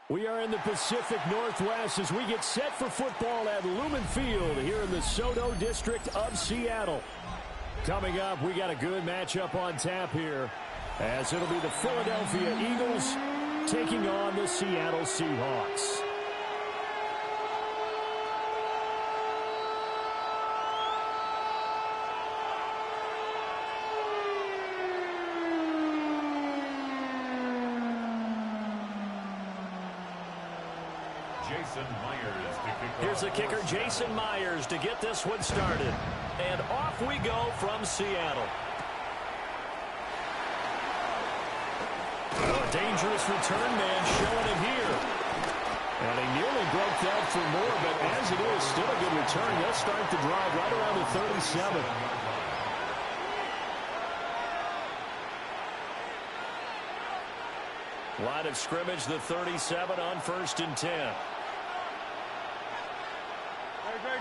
We are in the Pacific Northwest as we get set for football at Lumen Field here in the Soto district of Seattle. Coming up, we got a good matchup on tap here as it'll be the Philadelphia Eagles taking on the Seattle Seahawks. Here's the kicker, Jason Myers, to get this one started. And off we go from Seattle. A dangerous return man showing it here. And he nearly broke that for more, but as it is, still a good return. They'll start the drive right around the 37. Line of scrimmage, the 37 on 1st and 10.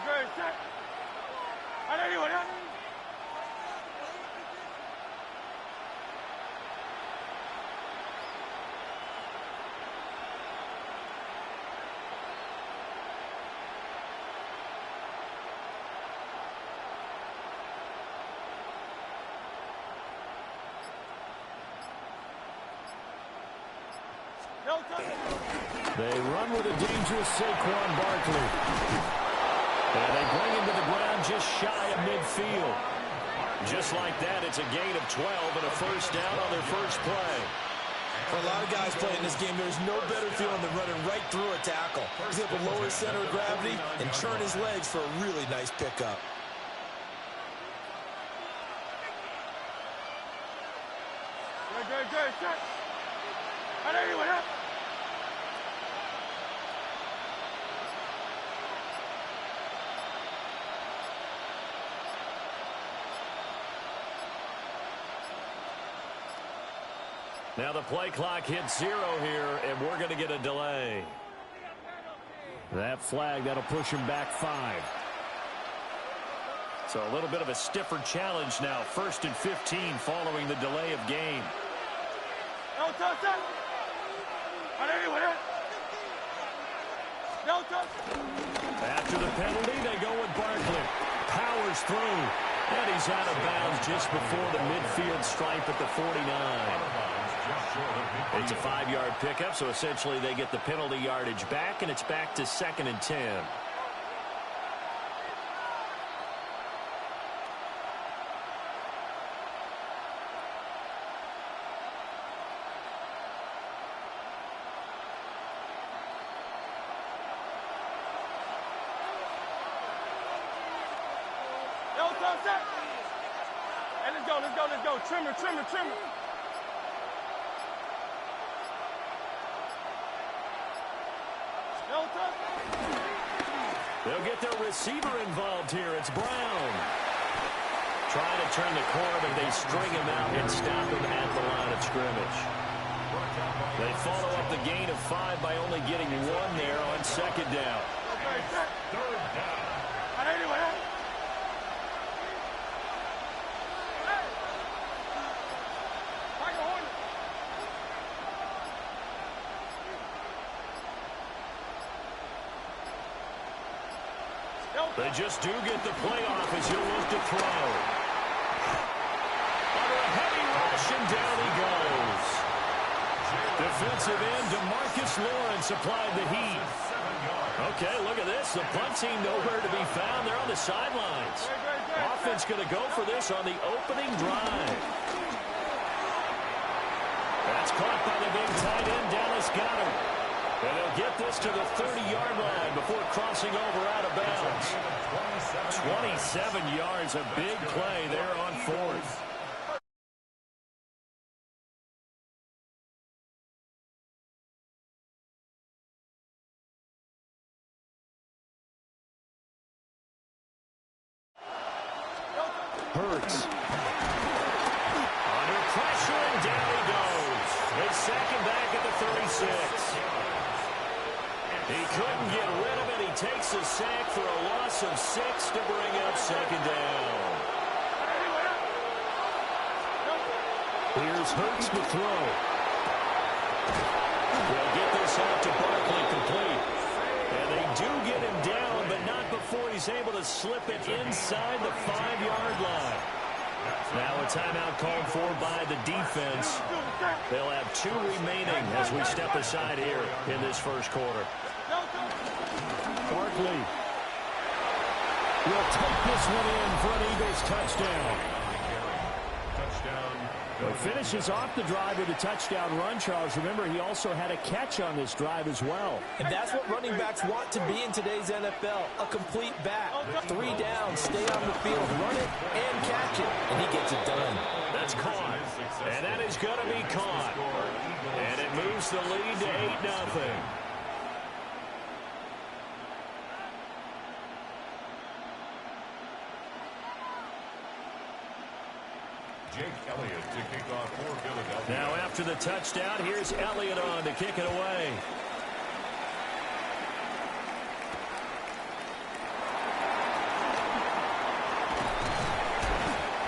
Great. Set. They run with a dangerous Saquon Barkley. And they bring him to the ground just shy of midfield. Just like that, it's a gain of 12 and a first down on their first play. For a lot of guys playing this game, there's no better feeling than running right through a tackle. He's able to lower his center of gravity and churn his legs for a really nice pickup. Good. Set. Now the play clock hits 0 here, and we're going to get a delay. That flag, that'll push him back 5. So a little bit of a stiffer challenge now. 1st and 15 following the delay of game. After the penalty, they go with Barkley. Powers through, and he's out of bounds just before the midfield stripe at the 49. It's a 5-yard pickup, so essentially they get the penalty yardage back, and it's back to 2nd and 10. Let's go. Trimmer. They'll get their receiver involved here. It's Brown. Trying to turn the corner, but they string him out and stop him at the line of scrimmage. They follow up the gain of 5 by only getting 1 there on 2nd down. Third down. They just do get the play off as he'll look to throw. Under a heavy rush, and down he goes. Defensive end DeMarcus Lawrence applied the heat. Okay, look at this. The punt team nowhere to be found. They're on the sidelines. Offense going to go for this on the opening drive. That's caught by the big tight end, Dallas Goedert. And they'll get this to the 30-yard line before crossing over out of bounds. 27 yards, a big play there on 4th. Hurts. Under pressure, and down he goes. They sack him back at the 36. He couldn't get rid of it. He takes a sack for a loss of 6 to bring up 2nd down. Here's Hurts to throw. They'll get this out to Barkley complete. And they do get him down, but not before he's able to slip it inside the 5-yard line. Now a timeout called for by the defense. They'll have 2 remaining as we step aside here in this first quarter. Barkley will take this one in for an Eagles touchdown. He finishes off the drive with a touchdown run, Charles. Remember, he also had a catch on this drive as well. And that's what running backs want to be in today's NFL, a complete back. 3 down, stay on the field, run it, and catch it. And he gets it done. That's caught. And that is going to be caught. And it moves the lead to 8-0. Now after the touchdown, here's Elliott on to kick it away.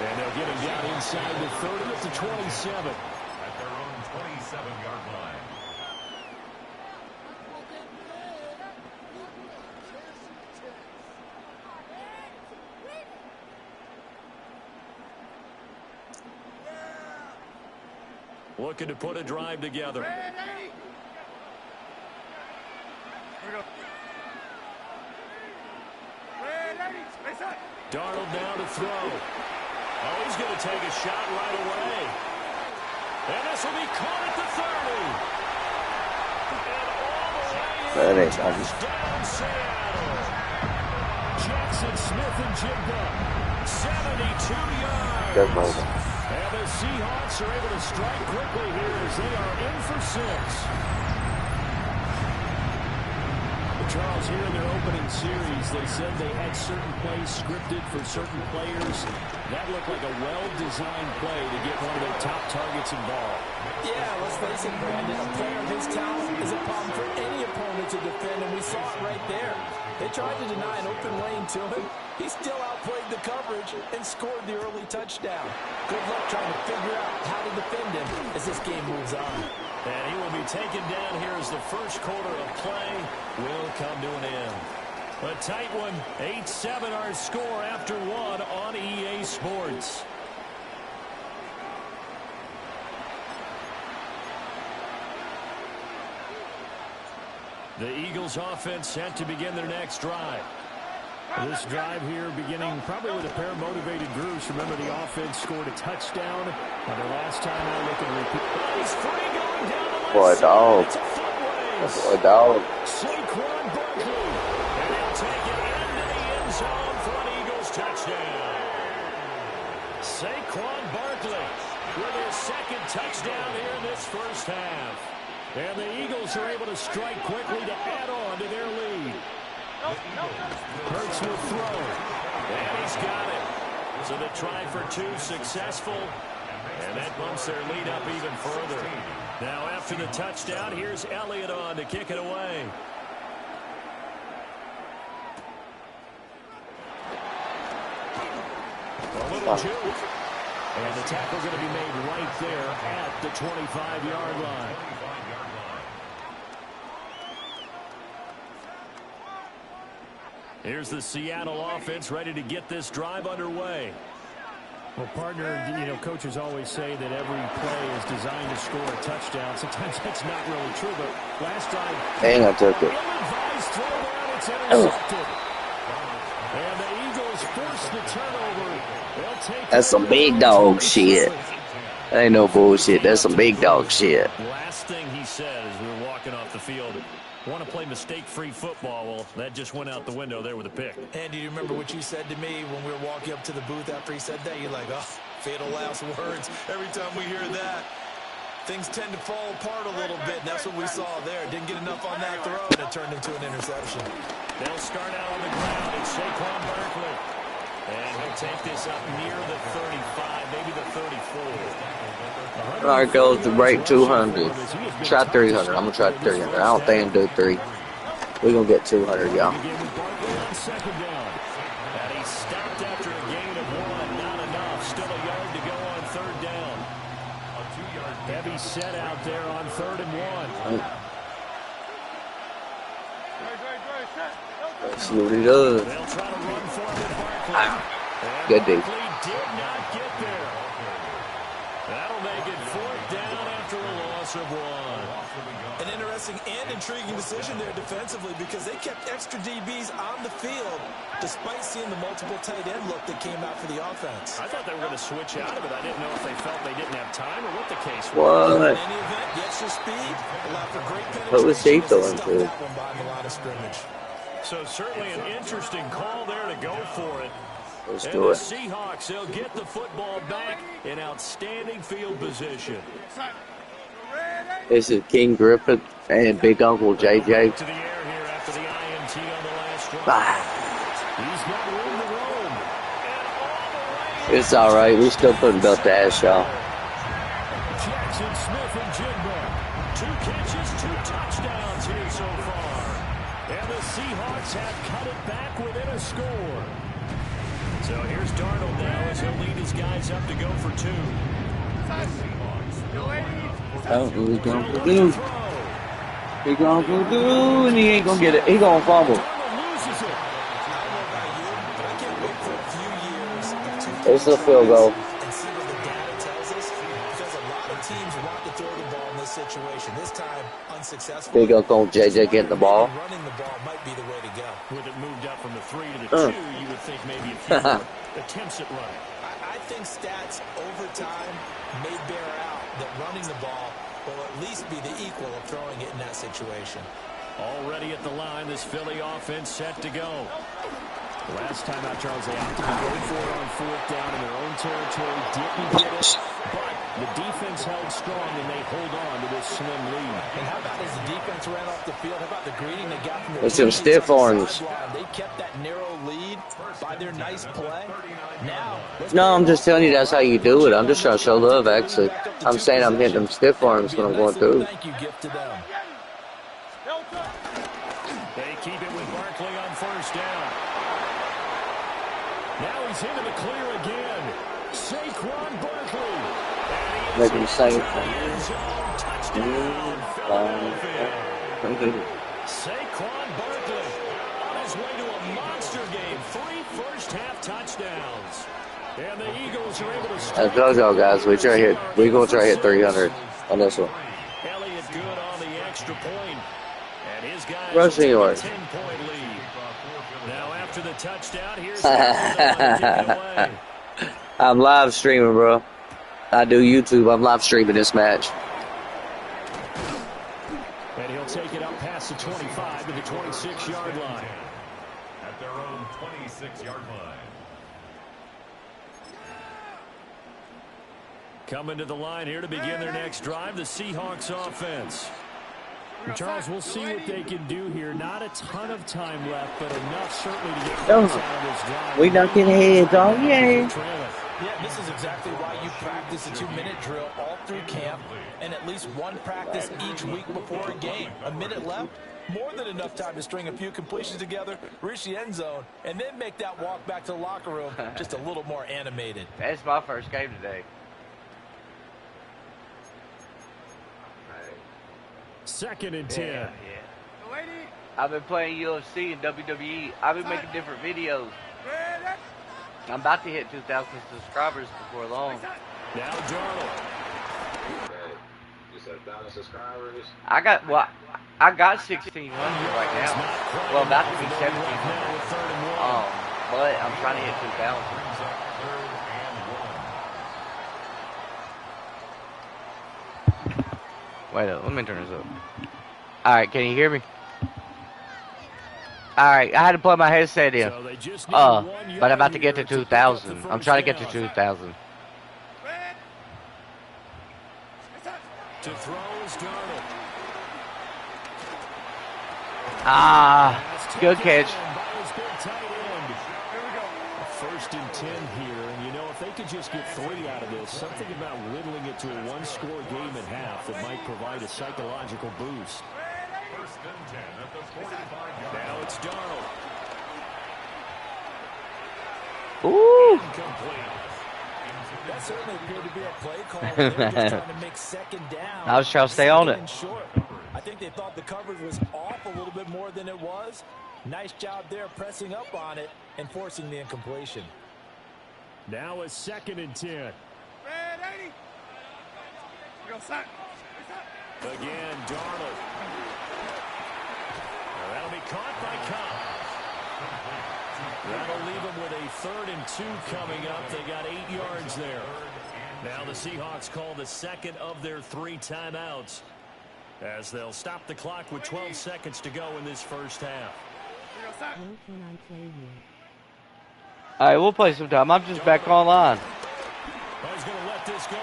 And they'll get him down inside the 30 at the 27. At their own 27-yard line. Looking to put a drive together. Darnold down to throw. Oh, he's going to take a shot right away. And this will be caught at the 30. And all the way in, touchdown Seattle. Jackson Smith and Jigba. 72 yards. And the Seahawks are able to strike quickly here as they are in for 6. Charles, here in their opening series, they said they had certain plays scripted for certain players. That looked like a well-designed play to get one of their top targets involved. Yeah, let's face it, Brandon. A player of his talent is a problem for any opponent to defend, and we saw it right there. They tried to deny an open lane to him. He still outplayed the coverage and scored the early touchdown. Good luck trying to figure out how to defend him as this game moves on. And he will be taken down here as the first quarter of play will come to an end. A tight one, 8-7 our score after 1 on EA Sports. The Eagles offense set to begin their next drive. This drive here beginning probably with a pair of motivated groups. Remember, the offense scored a touchdown. Their last time out, they can repeat. He's free going down the left Boy, dog. side. Boy, dog. Saquon Barkley. And he'll take it into the end zone for an Eagles touchdown. Saquon Barkley with his second touchdown here in this first half. And the Eagles are able to strike quickly to add on to their lead. Hurts will throw. And he's got it. So the try for 2 successful. And that bumps their lead up even further. Now after the touchdown, here's Elliott on to kick it away. A little juke. And the tackle going to be made right there at the 25-yard line. Here's the Seattle offense ready to get this drive underway. Well, partner, coaches always say that every play is designed to score a touchdown. Sometimes that's not really true, but last drive... Dang, I took it. Ill-advised throw down, it's intercepted. And the Eagles force the turnover. They'll take That's some big dog shit. That ain't no bullshit. That's some big dog shit. Last thing he said as we were walking off the field, want to play mistake-free football. Well, that just went out the window there with a pick. Andy, do you remember what you said to me when we were walking up to the booth after he said that? You're like, oh, fatal last words. Every time we hear that, things tend to fall apart a little bit, and that's what we saw there. Didn't get enough on that throw, and it turned into an interception. They'll start out on the ground. It's Saquon Barkley. And he'll take this up near the 35, maybe the 34. All right, goes to break 200. Try 300. I'm going to try 300. I don't think I can do 3. We're going to get 200, y'all. And he stopped after a gain of 1. Not enough. Still a yard to go on 3rd down. Heavy set out there on 3rd and 1. Let's see what he does. They'll try to run for him at Barkley. Good D. Barkley did not get there. That'll make it 4th down after a loss of 1. An interesting and intriguing decision there defensively because they kept extra DBs on the field despite seeing the multiple tight end look that came out for the offense. I thought they were going to switch out of it. I didn't know if they felt they didn't have time or what the case was. What? In any event, the extra speed allowed for great penetration. What was he throwing Stop to? that one by the line of scrimmage. So certainly an interesting call there to go for it. Let's And do the it. Seahawks, they'll get the football back in outstanding field position. This is King Griffith and Big Uncle JJ. To the air here after the INT on the last drive. He's got room to roam. And all the way It's all right. We still putting belt to ass, y'all. Jackson Smith and Jigba. 2 catches, 2 touchdowns here so far. And the Seahawks have cut it back within a score. So here's Darnold now as he'll lead his guys up to go for 2. Oh, he's going to do. He's going to do, and he ain't going to get it. He going to fumble. It's a field goal. And see what the data tells us because a lot of teams want to throw the ball in this situation. This time, unsuccessful. Big Uncle JJ getting the ball. Running the ball might be the way to go. With it moved up from the 3 to the 2, you would think maybe a few more attempts at running. I think stats over time may bear out that running the ball will at least be the equal of throwing it in that situation. Already at the line, this Philly offense set to go. Last time out, Charles, they opted to go for it on 4th down in their own territory. Didn't get it, but the defense held strong, and they hold on to this slim lead. And how about as the defense ran off the field, how about the greeting they got from the There's some stiff arms. They kept that narrow lead by their nice play. Now, No, I'm just telling you that's how you do it. I'm just trying to show love, actually. I'm saying I'm hitting them stiff arms when I'm going through. Thank you gift to them. They keep it with Barkley on 1st down. Now he's into the clear again. Saquon Barkley. Make him safe. Touchdown, Philadelphia. Saquon Barkley on his way to a monster game. 3 first-half touchdowns. And the Eagles are able to I told y'all guys, we're going to try to hit 300 on this one. Elliott good on the extra point. And his guys Rushing yards. 10-point lead. Now after the touchdown, here's the I'm live streaming, bro. I do YouTube. I'm live streaming this match. And he'll take it up past the 25 to the 26-yard line. At their own 26-yard line. Coming to the line here to begin their next drive, the Seahawks offense. And Charles, we'll see what they can do here. Not a ton of time left, but enough certainly to get points out of this drive. We dunking heads, oh yeah. Yeah, this is exactly why you practice a 2-minute drill all through camp and at least one practice each week before a game. A minute left, more than enough time to string a few completions together, reach the end zone, and then make that walk back to the locker room just a little more animated. That's my first game today. 2nd and 10. Yeah. I've been playing UFC and WWE. I've been making different videos. I'm about to hit 2,000 subscribers before long. Now Darnold. You said 1,000 subscribers. I got 1,600 right now. Well, about to be 1,700. But I'm trying to hit 2,000. Wait up, let me turn this up. Alright, can you hear me? Alright, I had to plug my headset in. But I'm about to get to 2,000. I'm trying to get to 2,000. To throw is Darnold. Good catch. First and 10 here, and you know, if they could just get 3 out of this, something about whittling it to a 1-score game at half that might provide a psychological boost. First and 10 at the 45-yard line. Now it's Darnold. Ooh. Incomplete. That certainly appeared to be a play call. They were just trying to make second down. I was trying to stay on it. I think they thought the coverage was off a little bit more than it was. Nice job there pressing up on it and forcing the incompletion. Now a 2nd and 10. Again, Darnold. Now that'll be caught by Cobb. That'll leave them with a 3rd and 2 coming up. They got 8 yards there. Now the Seahawks call the 2nd of their 3 timeouts, as they'll stop the clock with 12 seconds to go in this first half. All right, we'll play sometime. I'm just back online. He's going to let this go.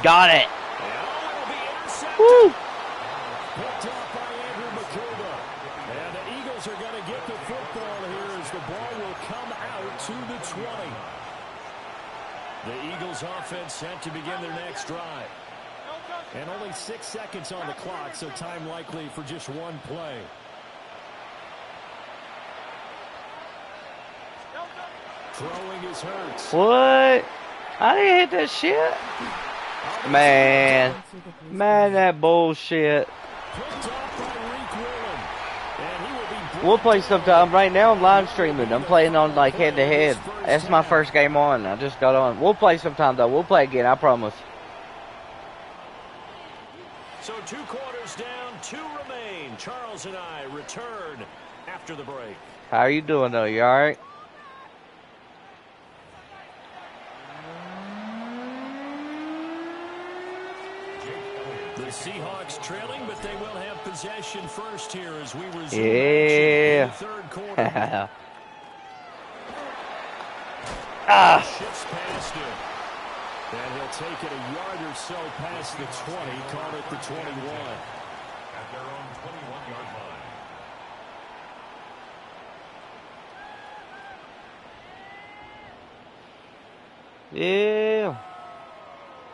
Got it. Woo. Picked off by Andrew McCurva. And the Eagles are going to get the football here as the ball will come out to the 20. The Eagles offense set to begin their next drive. And only 6 seconds on the clock, so time likely for just one play. Throwing is Hurts. What? I didn't hit that shit. Man, that bullshit. We'll play sometime. Right now I'm live streaming. I'm playing on like head-to-head. That's my first game on. I just got on. We'll play sometime though. We'll play again, I promise. So 2 quarters down, 2 remain. Charles and I return after the break. How are you doing though? You alright? The Seahawks trailing, but they will have possession first here as we resume in the 3rd quarter. Shifts past him. And he'll take it a yard or so past the 20, call it the 21. At their own 21-yard line. Yeah.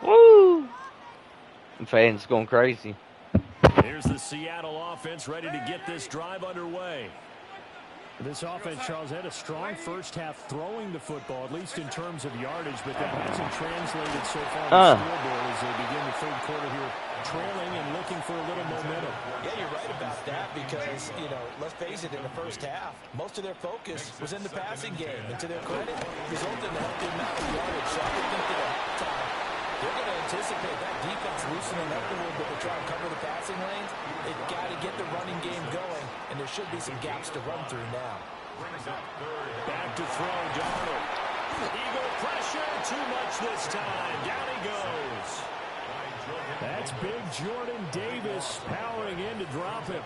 Woo! The fans going crazy. Here's the Seattle offense ready to get this drive underway. This offense, Charles, had a strong first half throwing the football, at least in terms of yardage, but that hasn't translated so far on the scoreboard as they begin the 3rd quarter here, trailing and looking for a little momentum. Yeah, you're right about that because, let's face it, in the first half, most of their focus was in the passing game. And to their credit, resulted in a healthy amount of yardage. So I would think that at halftime, they're going to anticipate that defense loosening up a little bit to try and cover the passing lanes. They've got to get the running game going, and there should be some gaps to run through now. Back to throw, Darnold. Eagle pressure, too much this time. Down he goes. That's big Jordan Davis powering in to drop him.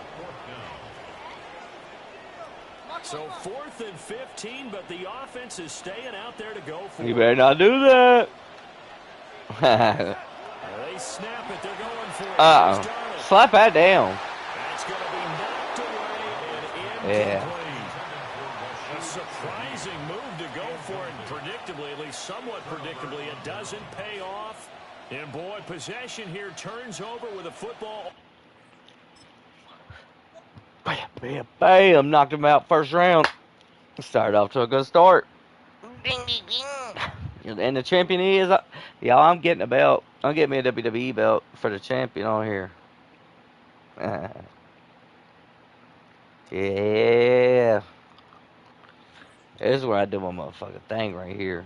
So 4th and 15, but the offense is staying out there to go for it. You better not do that. They snap it. They're going for it. Slap that down. That's going to be knocked away and incomplete. A surprising move to go for it predictably, at least somewhat predictably. It doesn't pay off. And boy, possession here turns over with a football. Bam, bam, bam. Knocked him out first round. Started off to a good start. And the champion is, y'all, I'm getting a belt. I'm getting me a WWE belt for the champion on here. Yeah. This is where I do my motherfucking thing right here.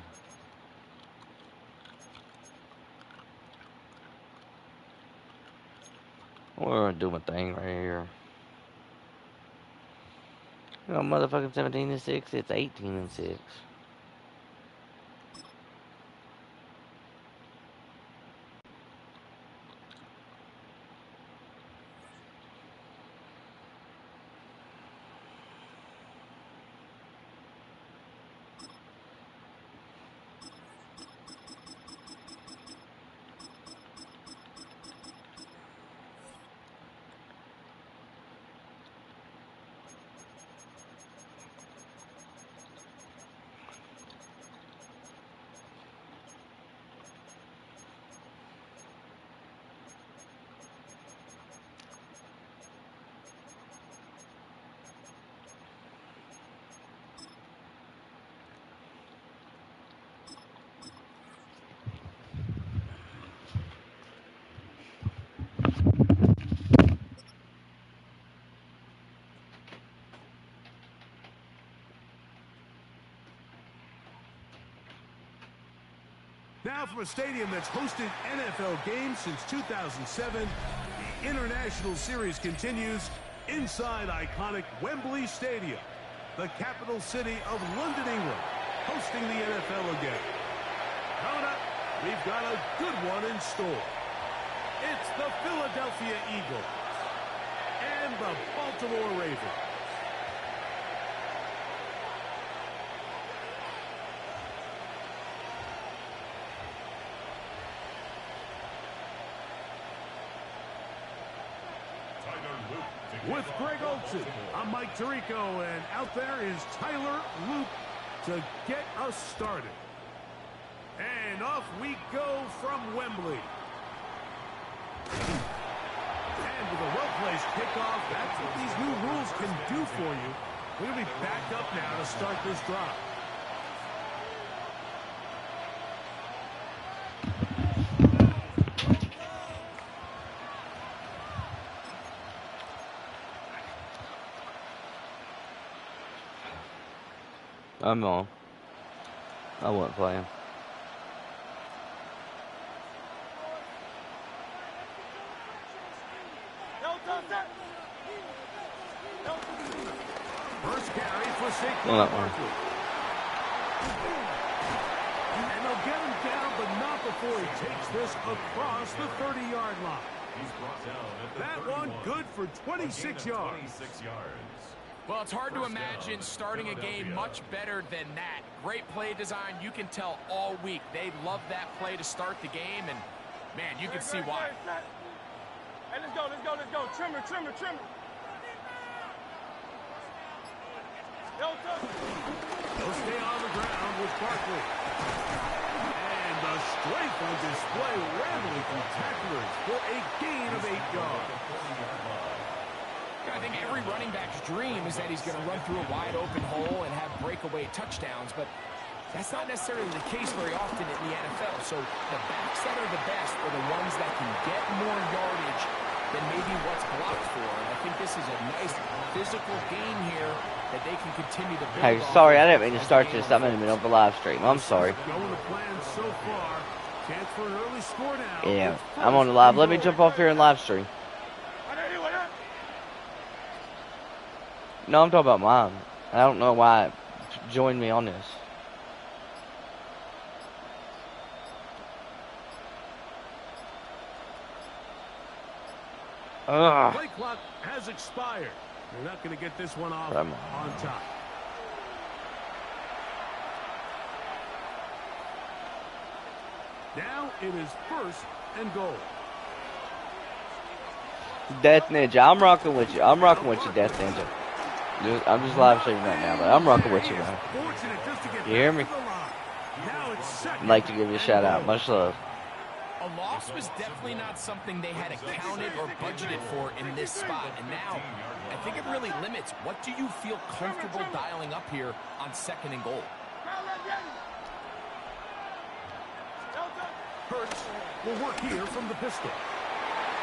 We're gonna do my thing right here. You know, motherfucking 17-6. It's 18-6. Now from a stadium that's hosted NFL games since 2007, the International Series continues inside iconic Wembley Stadium, the capital city of London, England, hosting the NFL again. Coming up, we've got a good one in store. It's the Philadelphia Eagles and the Baltimore Ravens. With Greg Olsen, I'm Mike Tirico, and out there is Tyler Luke to get us started. And off we go from Wembley. And with a well-placed kickoff, that's what these new rules can do for you. We're going to be back up now to start this drive. I'm on. I wasn't playing. First carry for Saquon Barkley. And they'll get him down, but not before he takes this across the 30-yard line. He's brought down at the That 31. one good for 26 yards. 26 yards. Well, it's hard to imagine starting a game much better than that. Great play design. You can tell all week they love that play to start the game, and, man, you can see why. Hey, let's go. Trimmer. They'll stay on the ground with Barkley. And the strength on display, rambling through tacklers for a gain of 8 yards. I think every running back's dream is that he's going to run through a wide-open hole and have breakaway touchdowns, but that's not necessarily the case very often in the NFL. So the backs that are the best are the ones that can get more yardage than maybe what's blocked for. And I think this is a nice physical game here that they can continue to build. Hey, sorry, I didn't mean to start this. I'm in the middle of the live stream. I'm sorry. Going to plan so far. Chance for an early score now. Yeah, I'm on the live. Let me jump off here and live stream. No, I'm talking about mine. I don't know why it joined me on this. Ugh. Play clock has expired. They're not going to get this one off on top. Now it is first and goal. Death Ninja, I'm rocking with you. I'm rocking with you, Death Ninja. I'm just live streaming right now, but I'm rocking with you, man. You hear me? I'd like to give you a shout out. Much love. A loss was definitely not something they had accounted or budgeted for in this spot. And now, I think it really limits what do you feel comfortable dialing up here on second and goal. Hurts will work here from the pistol.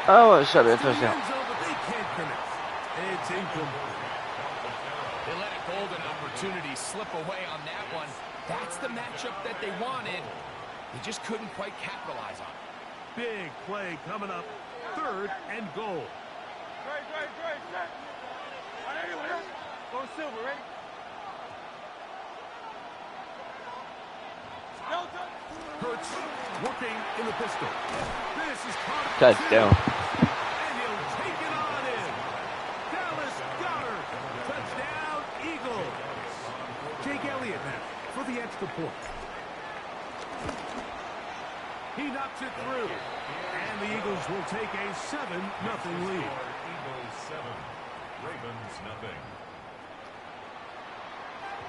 Oh, it should be a touchdown. It's incomplete. They let a golden opportunity slip away on that one. That's the matchup that they wanted. They just couldn't quite capitalize on it. Big play coming up. Third and goal. Go Silver, ready? Hurts working in the pistol. This is caught. Touchdown. And he'll take it on in. Dallas Goedert. Touchdown, Eagles. Jake Elliott now for the extra point. He knocks it through. And the Eagles will take a 7-0 lead. Eagles 7, Ravens nothing.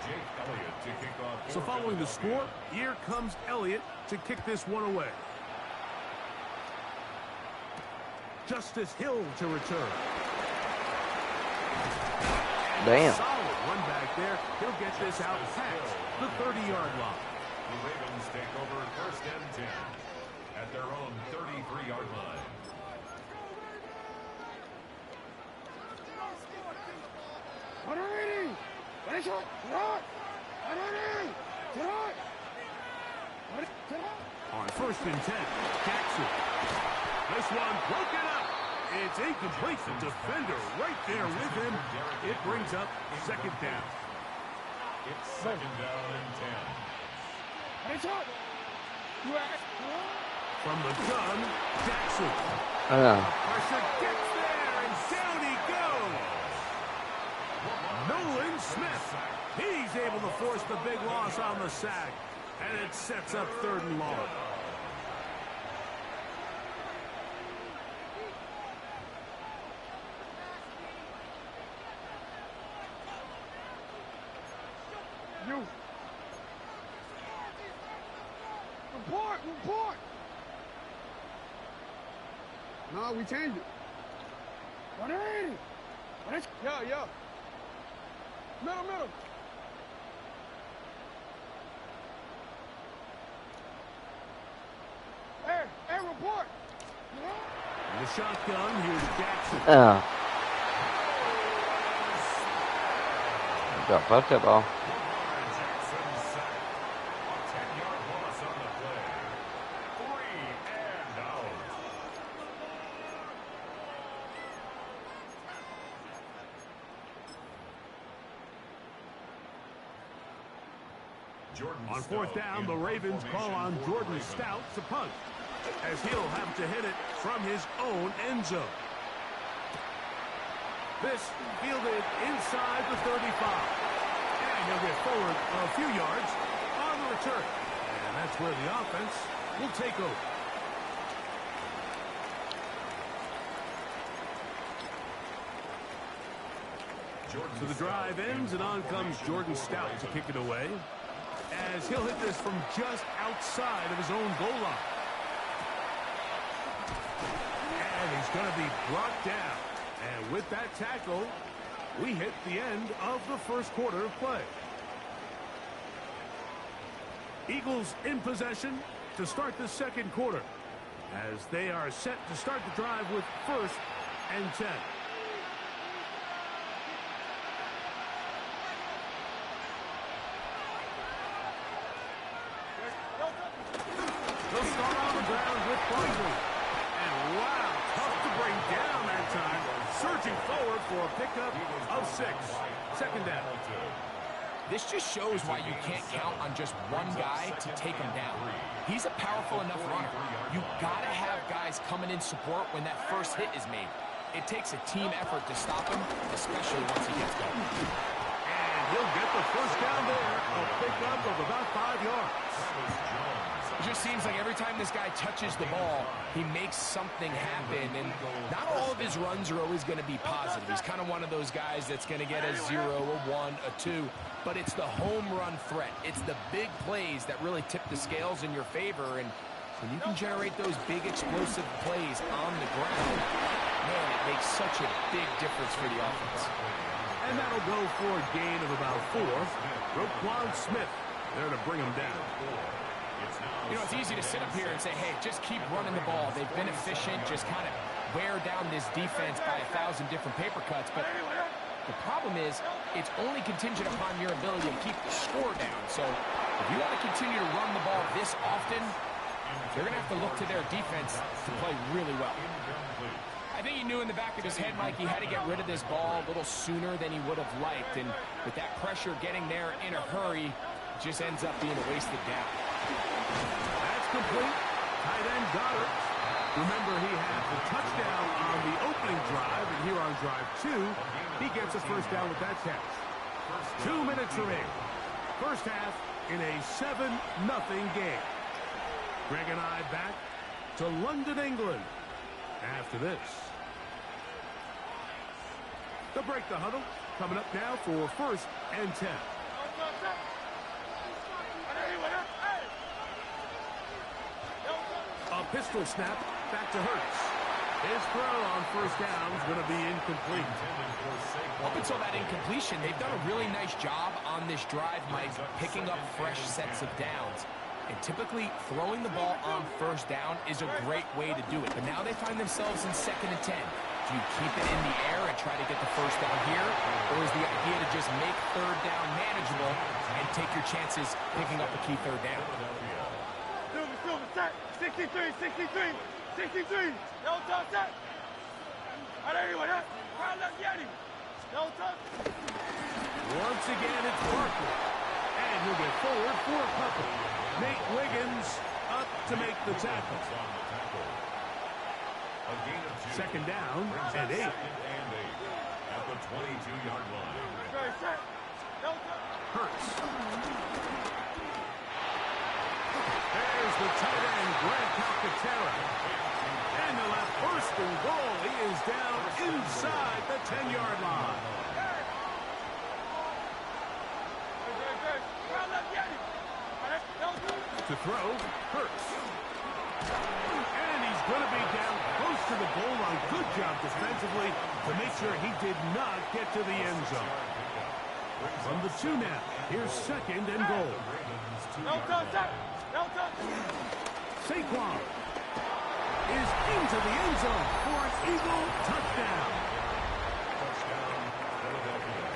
Jake Elliott to kick off. So following the score, here comes Elliott to kick this one away. Justice Hill to return. Damn. Solid one back there. He'll get this out past the 30-yard line. The Ravens take over first and 10 at their own 33-yard line. On first and 10. Jackson. This one broken up. It's incomplete. The defender right there with him. It brings up second down. It's second down and 10. From the gun, Jackson. Pressure gets there, and down he goes. Nolan Smith. He's able to force the big loss on the sack, and it sets up third and long. Report! No, we changed it. What is it? Yeah. Middle. Hey, report! And the shotgun, here's Jackson. Fuck that ball. On fourth down, the Ravens call on Jordan Stout to punt, as he'll have to hit it from his own end zone. This fielded inside the 35. And he'll get forward a few yards on the return. And that's where the offense will take over. So the drive ends, and on comes Jordan Stout to kick it away, as he'll hit this from just outside of his own goal line. And he's going to be brought down. And with that tackle, we hit the end of the first quarter of play. Eagles in possession to start the second quarter, as they are set to start the drive with first and 10. They'll start on the ground with Barkley. And wow, tough to bring down that time. Surging forward for a pickup of 6. Second down. This just shows why you can't count on just one guy to take him down. He's a powerful enough runner. You gotta have guys coming in support when that first hit is made. It takes a team effort to stop him, especially once he gets going. And he'll get the first down there. A pickup of about 5 yards. It just seems like every time this guy touches the ball, he makes something happen, and not all of his runs are always going to be positive. He's kind of one of those guys that's going to get a 0, a 1, a 2, but it's the home run threat. It's the big plays that really tip the scales in your favor, and when you can generate those big explosive plays on the ground, man, it makes such a big difference for the offense. And that'll go for a gain of about 4. Roquan Smith there to bring him down. You know, it's easy to sit up here and say, hey, just keep running the ball. They've been efficient, just kind of wear down this defense by 1,000 different paper cuts. But the problem is, it's only contingent upon your ability to keep the score down. So if you want to continue to run the ball this often, they're going to have to look to their defense to play really well. I think he knew in the back of his head, Mike, he had to get rid of this ball a little sooner than he would have liked. And with that pressure getting there in a hurry, it just ends up being a wasted down. That's complete. Tight end Goddard. Remember, he had the touchdown on the opening drive, and here on drive 2, he gets a first down with that catch. 2 minutes remaining. First half in a 7-0 game. Greg and I back to London, England after this. To break the huddle, coming up now for first and 10. A pistol snap back to Hurts. His throw on first down is going to be incomplete. Up until that incompletion, they've done a really nice job on this drive, Mike, picking up fresh sets of downs. And typically, throwing the ball on first down is a great way to do it. But now they find themselves in 2nd and 10. Do you keep it in the air and try to get the first down here? Or is the idea to just make third down manageable and take your chances picking up a key third down? set. 63, 63, 63. No touch, set. All right, anyway, crowd left Yeti. No touch. Once again, it's Barkley. And he'll get forward for a couple. Nate Wiggins up to make the tackle. Second down and 8. At the 22-yard line. Hurts. There's the tight end, Grant Calcaterra. And they'll have first and goal. He is down inside the 10-yard line. To throw, Hurts. And he's going to be down close to the goal line. Good job defensively to make sure he did not get to the end zone. From the 2 now, here's second and goal. No touch, no touch. Saquon is into the end zone for an Eagle touchdown.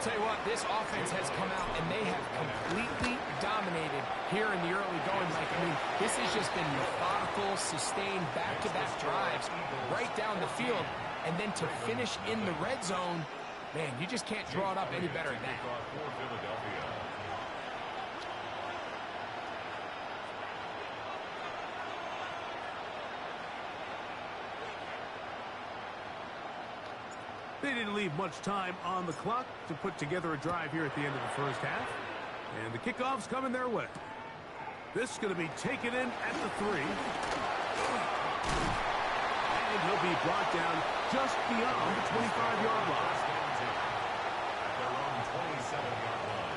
Tell you what, this offense has come out and they have completely dominated here in the early going. Like, I mean, this has just been methodical, sustained, back-to-back drives right down the field. And then to finish in the red zone, man, you just can't draw it up any better than that. They didn't leave much time on the clock to put together a drive here at the end of the first half. And the kickoff's coming their way. This is going to be taken in at the 3. And he'll be brought down just beyond the 25-yard line. At their own 27-yard line.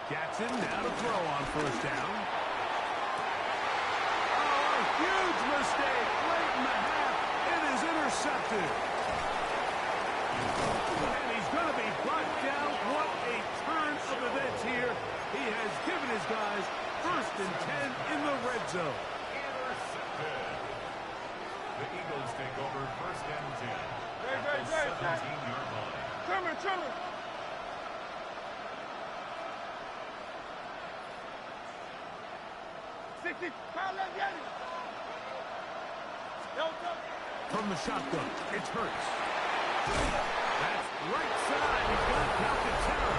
Jackson now to throw on first down. Oh, a huge mistake late in the half. It is intercepted. And he's going to be brought down. What a turn of events here. He has given his guys first and 10 in the red zone. Intercepted. The Eagles take over first and 10. At the 17-yard line. Trimmer. 60, from the shotgun, it's Hurts. That's right side. He's got Calcaterra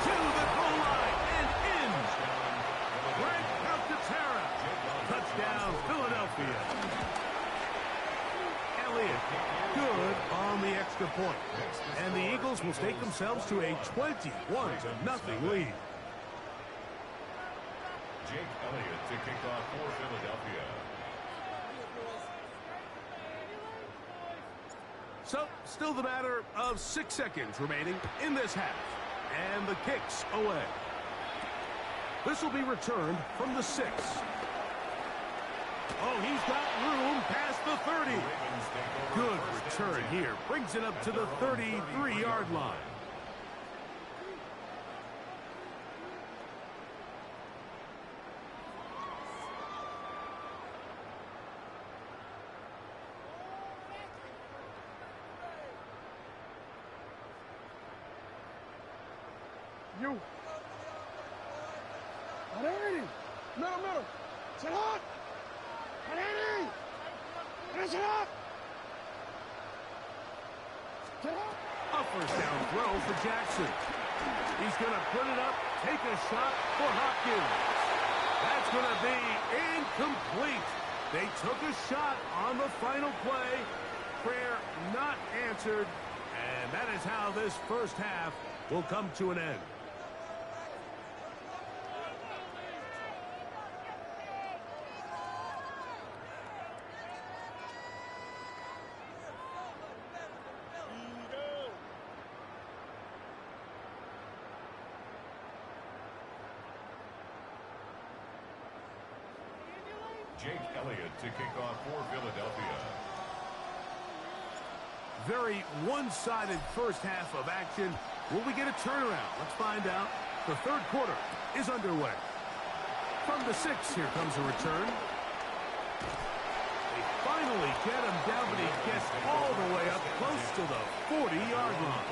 to the goal line and in. Grant Calcaterra. Touchdown, Philadelphia. Elliott, good on the extra point. And the Eagles will stake themselves to a 21-0 lead. Jake Elliott to kick off for Philadelphia. So, still the matter of 6 seconds remaining in this half. And the kick's away. This will be returned from the 6. Oh, he's got room past the 30. Good return here. Brings it up to the 33-yard line. You. Hariri. Middle. Salat. Hariri. Salat. A first down throw for Jackson. He's going to put it up, take a shot for Hopkins. That's going to be incomplete. They took a shot on the final play. Prayer not answered. And that is how this first half will come to an end. Jake Elliott to kick off for Philadelphia. Very one-sided first half of action. Will we get a turnaround? Let's find out. The third quarter is underway. From the 6, here comes a return. They finally only get him down, but he gets all the way up close to the 40-yard line.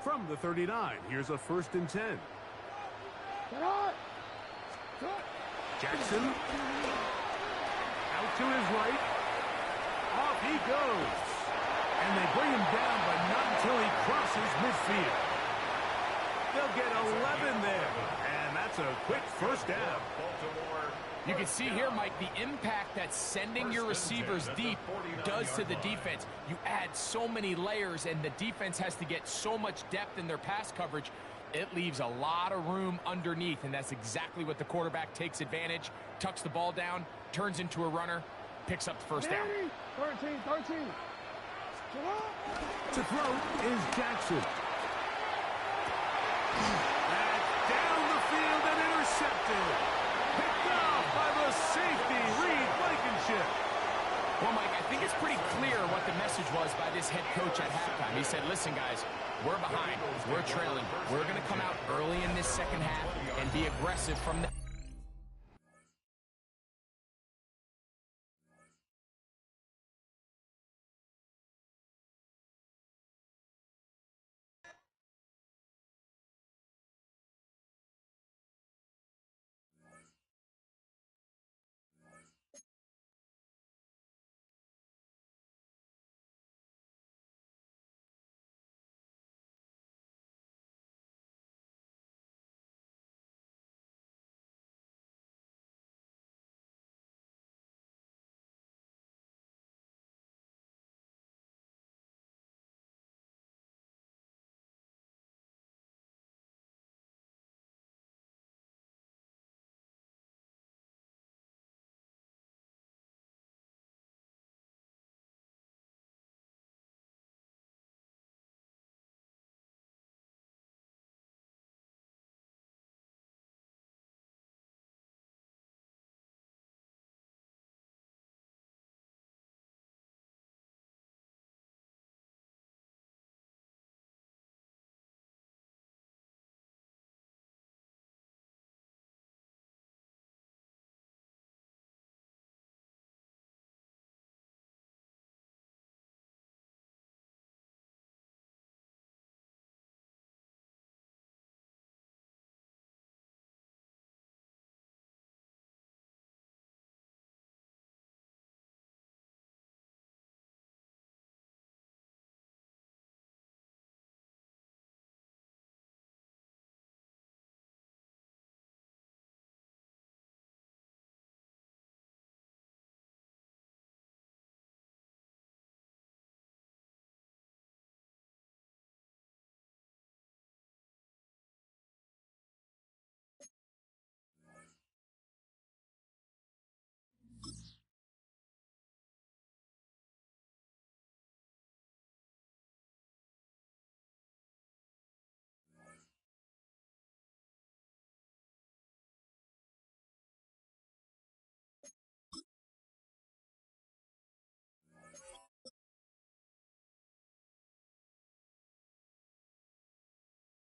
From the 39, here's a 1st and 10. Jackson. Out to his right. Off he goes. And they bring him down, but not until he crosses midfield. They'll get 11 there. And that's a quick 1st down. You can see here, Mike, the impact that sending your receivers deep does to the defense. You add so many layers, and the defense has to get so much depth in their pass coverage. It leaves a lot of room underneath, and that's exactly what the quarterback takes advantage, tucks the ball down, turns into a runner, picks up the 1st down. 13. To throw is Jackson. That's down the field and intercepted. Picked off by the safety, Reed Blankenship. Well, Mike, I think it's pretty clear what the message was by this head coach at halftime. He said, listen, guys, we're behind. We're trailing. We're going to come out early in this second half and be aggressive from the...